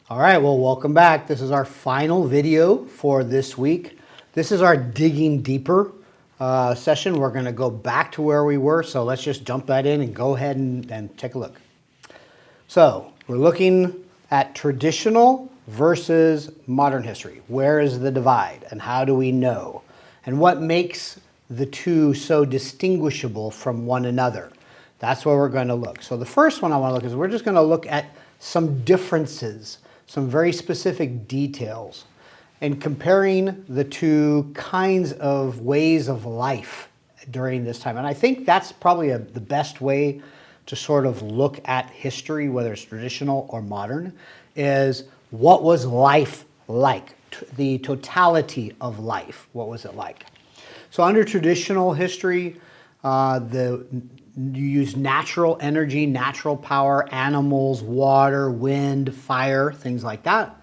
All right, well, welcome back. This is our final video for this week. This is our digging deeper session. We're going to go back to where we were, so let's just jump that in and go ahead and take a look. So we're looking at traditional versus modern history. Where is the divide and how do we know? And what makes the two so distinguishable from one another? That's where we're going to look. So the first one I want to look is we're just going to look at some differences, some very specific details, and comparing the two kinds of ways of life during this time. And I think that's probably the best way to sort of look at history, whether it's traditional or modern, is what was life like? The totality of life, what was it like? So under traditional history, you use natural energy, natural power, animals, water, wind, fire, things like that.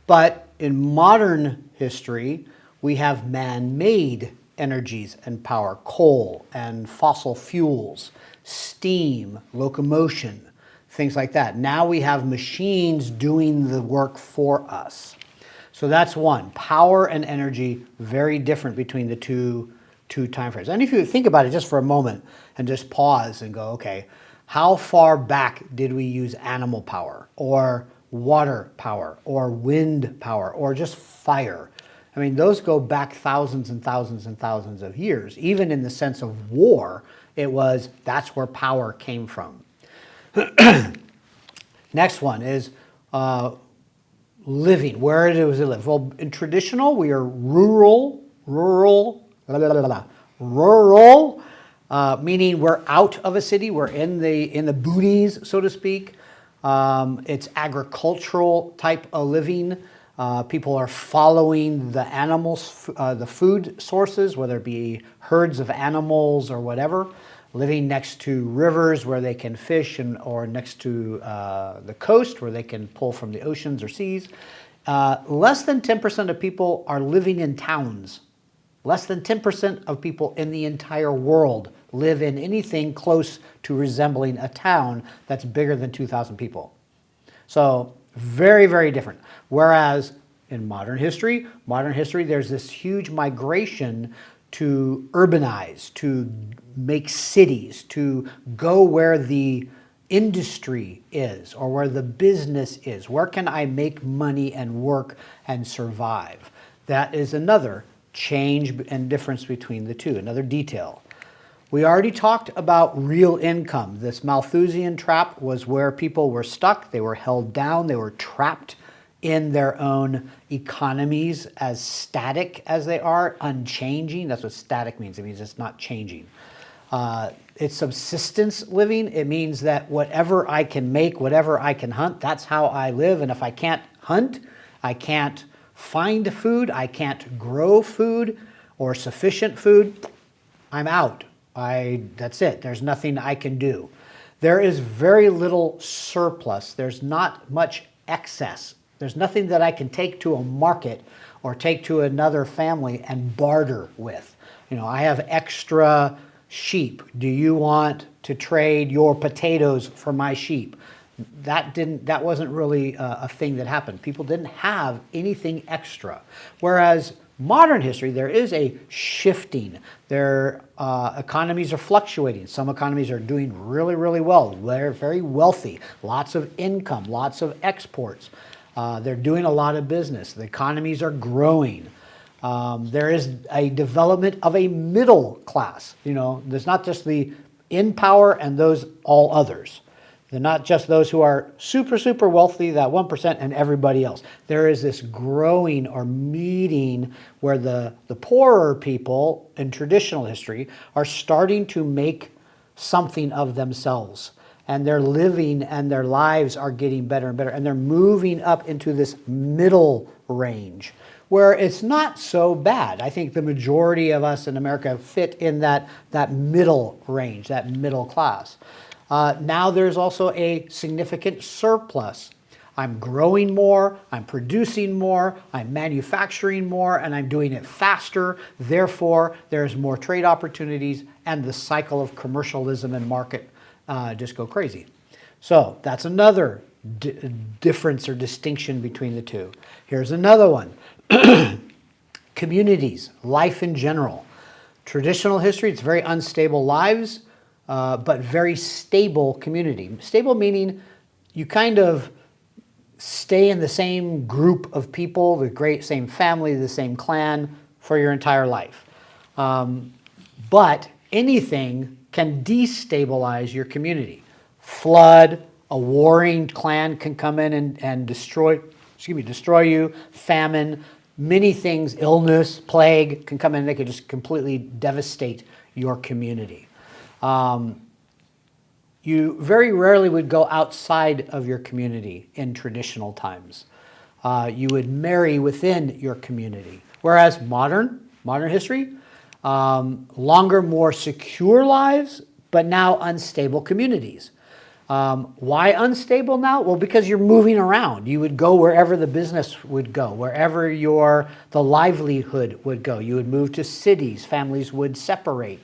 But in modern history, we have man-made energies and power, coal and fossil fuels, steam, locomotion, things like that. Now we have machines doing the work for us. So that's one. Power and energy, very different between the two time frames. And if you think about it just for a moment and just pause and go, okay, how far back did we use animal power or water power or wind power or just fire? I mean, those go back thousands and thousands and thousands of years. Even in the sense of war, that's where power came from. Next one is living. Where does it live? Well, in traditional, we are rural, meaning we're out of a city. We're in the boonies, so to speak. It's agricultural type of living. People are following the animals, the food sources, whether it be herds of animals or whatever, living next to rivers where they can fish or next to the coast where they can pull from the oceans or seas. Less than 10% of people are living in towns. Less than 10% of people in the entire world live in anything close to resembling a town that's bigger than 2,000 people. So very, very different. Whereas in modern history, there's this huge migration to urbanize, to make cities, to go where the industry is or where the business is. Where can I make money and work and survive? That is another change and difference between the two, another detail. We already talked about real income. This Malthusian trap was where people were stuck, they were held down, they were trapped in their own economies as static as they are, unchanging. That's what static means. It means it's not changing. It's subsistence living. It means that whatever I can make, whatever I can hunt, that's how I live. And if I can't hunt, I can't find food, I can't grow food or sufficient food, I'm out. That's it. There's nothing I can do. There is very little surplus. There's not much excess. There's nothing that I can take to a market or take to another family and barter with. You know, I have extra sheep. Do you want to trade your potatoes for my sheep? That wasn't really a thing that happened. People didn't have anything extra. Whereas modern history, there is a shifting. Their economies are fluctuating. Some economies are doing really, really well. They're very wealthy, lots of income, lots of exports. They're doing a lot of business. The economies are growing. There is a development of a middle class. You know, there's not just the in power and those all others. They're not just those who are super, super wealthy, that 1%, and everybody else. There is this growing or meeting where the poorer people in traditional history are starting to make something of themselves. And their living and their lives are getting better and better. And they're moving up into this middle range where it's not so bad. I think the majority of us in America fit in that middle range, that middle class. Now there's also a significant surplus. I'm growing more, I'm producing more, I'm manufacturing more, and I'm doing it faster. Therefore, there's more trade opportunities, and the cycle of commercialism and market just go crazy. So that's another difference or distinction between the two. Here's another one. Communities, life in general. Traditional history, it's very unstable lives, but very stable community. Stable meaning you kind of stay in the same group of people, the same family, the same clan for your entire life. But anything can destabilize your community. Flood, a warring clan can come in and destroy you. Famine, many things, illness, plague can come in and they can just completely devastate your community. You very rarely would go outside of your community in traditional times. You would marry within your community. Whereas modern history, longer, more secure lives, but now unstable communities. Why unstable now? Well, because you're moving around. You would go wherever the business would go, wherever the livelihood would go. You would move to cities. Families would separate.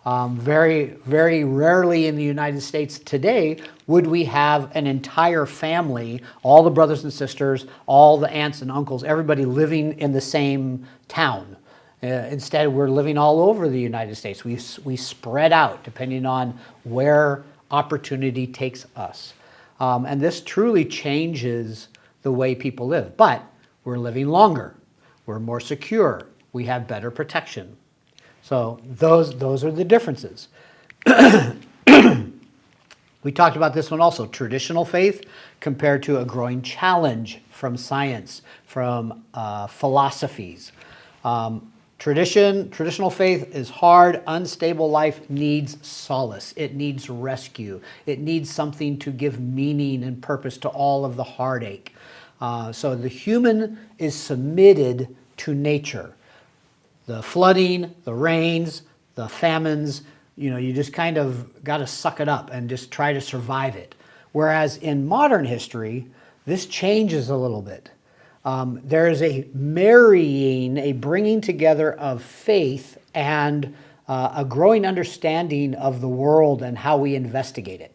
Very, very rarely in the United States today would we have an entire family, all the brothers and sisters, all the aunts and uncles, everybody living in the same town. Instead, we're living all over the United States. We spread out depending on where opportunity takes us. And this truly changes the way people live. But we're living longer. We're more secure. We have better protection. So those are the differences. We talked about this one also, traditional faith compared to a growing challenge from science, from philosophies. Traditional faith is hard. Unstable life needs solace. It needs rescue. It needs something to give meaning and purpose to all of the heartache. So the human is submitted to nature. The flooding, the rains, the famines, you just kind of got to suck it up and just try to survive it. Whereas in modern history, this changes a little bit. There is a marrying, a bringing together of faith and a growing understanding of the world and how we investigate it.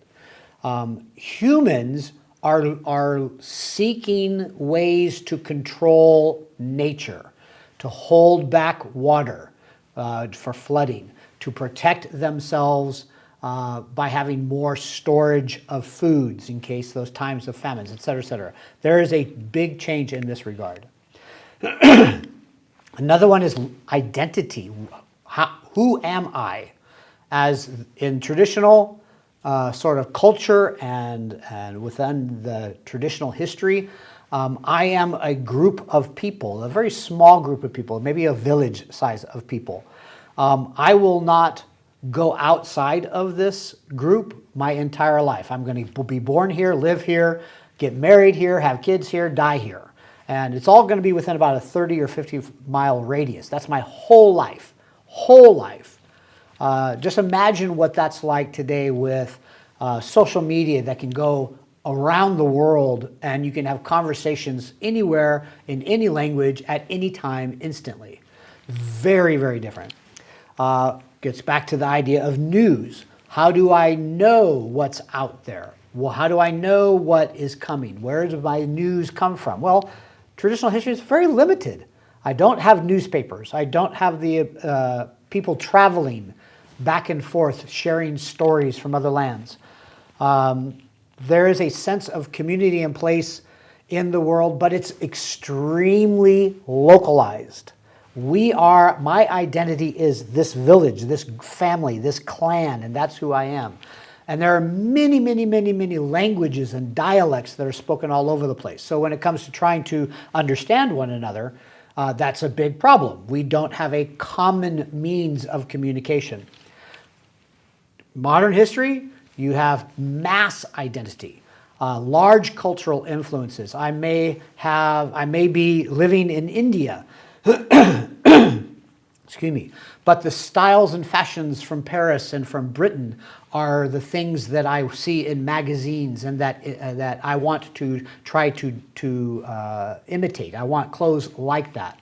Humans are seeking ways to control nature, to hold back water for flooding, to protect themselves by having more storage of foods in case those times of famines, et cetera, et cetera. There is a big change in this regard. Another one is identity. Who am I? As in traditional sort of culture and within the traditional history, I am a group of people, a very small group of people, maybe a village size of people. I will not go outside of this group my entire life. I'm going to be born here, live here, get married here, have kids here, die here. And it's all going to be within about a 30 or 50 mile radius. That's my whole life, just imagine what that's like today with social media that can go around the world and you can have conversations anywhere in any language at any time instantly. Very, very different. Gets back to the idea of news. How do I know what's out there? Well, how do I know what is coming? Where does my news come from? Well, traditional history is very limited. I don't have newspapers. I don't have the people traveling back and forth, sharing stories from other lands. There is a sense of community in place in the world, but it's extremely localized. My identity is this village, this family, this clan, and that's who I am. And there are many, many, many, many languages and dialects that are spoken all over the place. So when it comes to trying to understand one another, that's a big problem. We don't have a common means of communication. Modern history, you have mass identity, large cultural influences. I may be living in India, excuse me, but the styles and fashions from Paris and from Britain are the things that I see in magazines and that I want to try to imitate. I want clothes like that.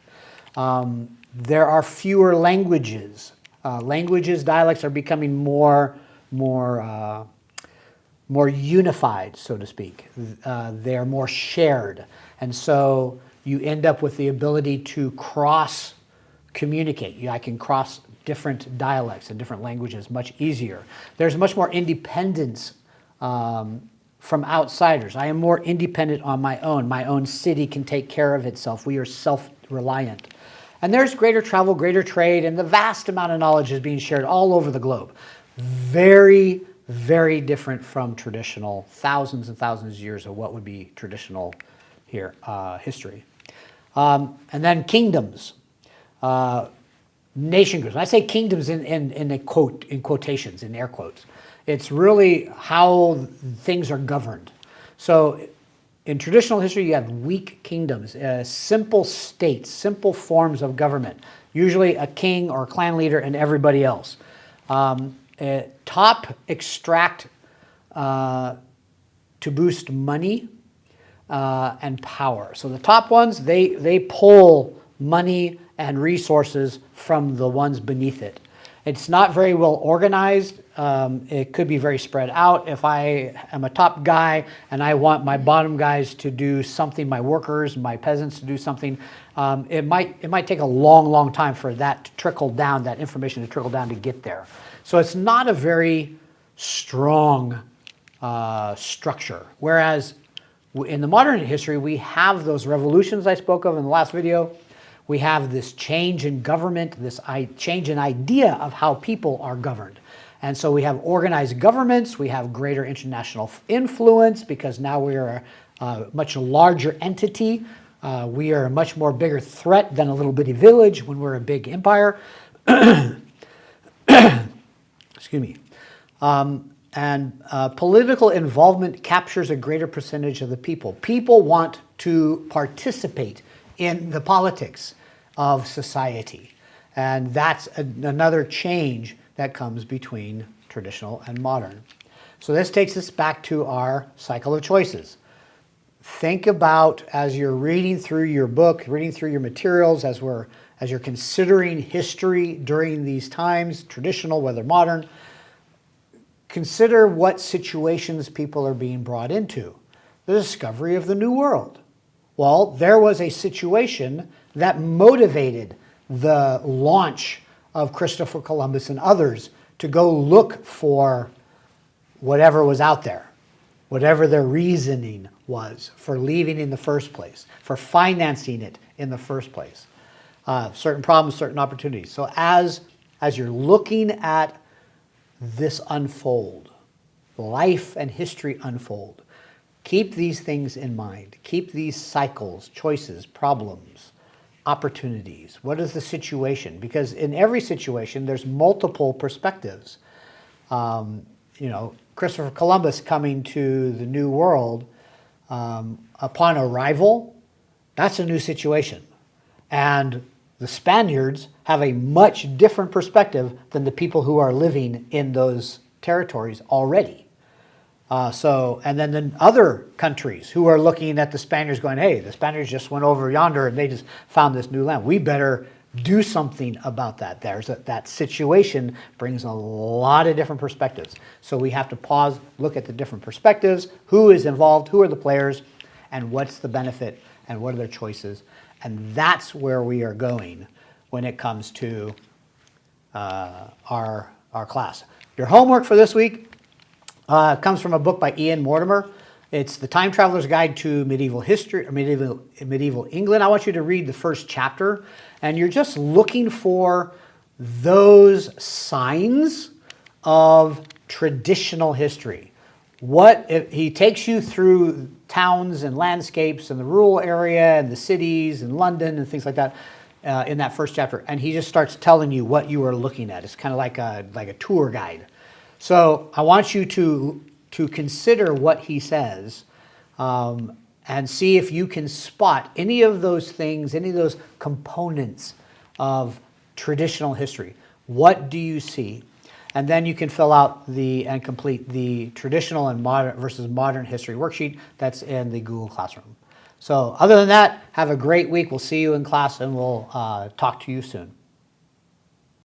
There are fewer languages. Dialects are becoming more more unified, so to speak. They're more shared. And so you end up with the ability to cross communicate. I can cross different dialects and different languages much easier. There's much more independence from outsiders. I am more independent on my own. My own city can take care of itself. We are self-reliant. And there's greater travel, greater trade, and the vast amount of knowledge is being shared all over the globe. Very, very different from traditional, thousands and thousands of years of what would be traditional here, history. And then kingdoms, nation groups. When I say kingdoms in quotations, in air quotes, it's really how things are governed. So in traditional history, you have weak kingdoms, simple states, simple forms of government, usually a king or a clan leader and everybody else. Top extract to boost money and power. So the top ones, they pull money and resources from the ones beneath it. It's not very well organized. It could be very spread out. If I am a top guy and I want my bottom guys to do something, my workers, my peasants to do something, it might take a long, long time for that to trickle down, that information to trickle down to get there. So it's not a very strong structure. Whereas in the modern history, we have those revolutions I spoke of in the last video. We have this change in government, this change in idea of how people are governed. And so we have organized governments, we have greater international influence because now we are a much larger entity. We are a much more bigger threat than a little bitty village when we're a big empire. Excuse me. Political involvement captures a greater percentage of the people. People want to participate in the politics of society. And that's another change that comes between traditional and modern. So this takes us back to our cycle of choices. Think about, as you're reading through your book, reading through your materials, as you're considering history during these times, traditional, whether modern, consider what situations people are being brought into. The discovery of the New World. Well, there was a situation that motivated the launch of Christopher Columbus and others to go look for whatever was out there, whatever their reasoning was for leaving in the first place, for financing it in the first place. Certain problems, certain opportunities. So as you're looking at this unfold, life and history unfold, keep these things in mind. Keep these cycles, choices, problems, opportunities. What is the situation? Because in every situation, there's multiple perspectives. Christopher Columbus coming to the New World, upon arrival, that's a new situation. And the Spaniards have a much different perspective than the people who are living in those territories already. And then other countries who are looking at the Spaniards going, hey, the Spaniards just went over yonder and they just found this new land. We better do something about that. That situation brings a lot of different perspectives. So we have to pause, look at the different perspectives, who is involved, who are the players, and what's the benefit, and what are their choices. And that's where we are going when it comes to our class. Your homework for this week comes from a book by Mortimer. It's The Time Traveler's Guide to Medieval History, or Medieval England. I want you to read the first chapter, and you're just looking for those signs of traditional history. He takes you through towns and landscapes and the rural area and the cities and London and things like that in that first chapter, and he just starts telling you what you are looking at. It's kind of like a tour guide. So I want you to consider what he says and see if you can spot any of those things, any of those components of traditional history. What do you see? And then you can fill out and complete the traditional and modern versus modern history worksheet that's in the Google Classroom. So other than that, have a great week. We'll see you in class and we'll talk to you soon.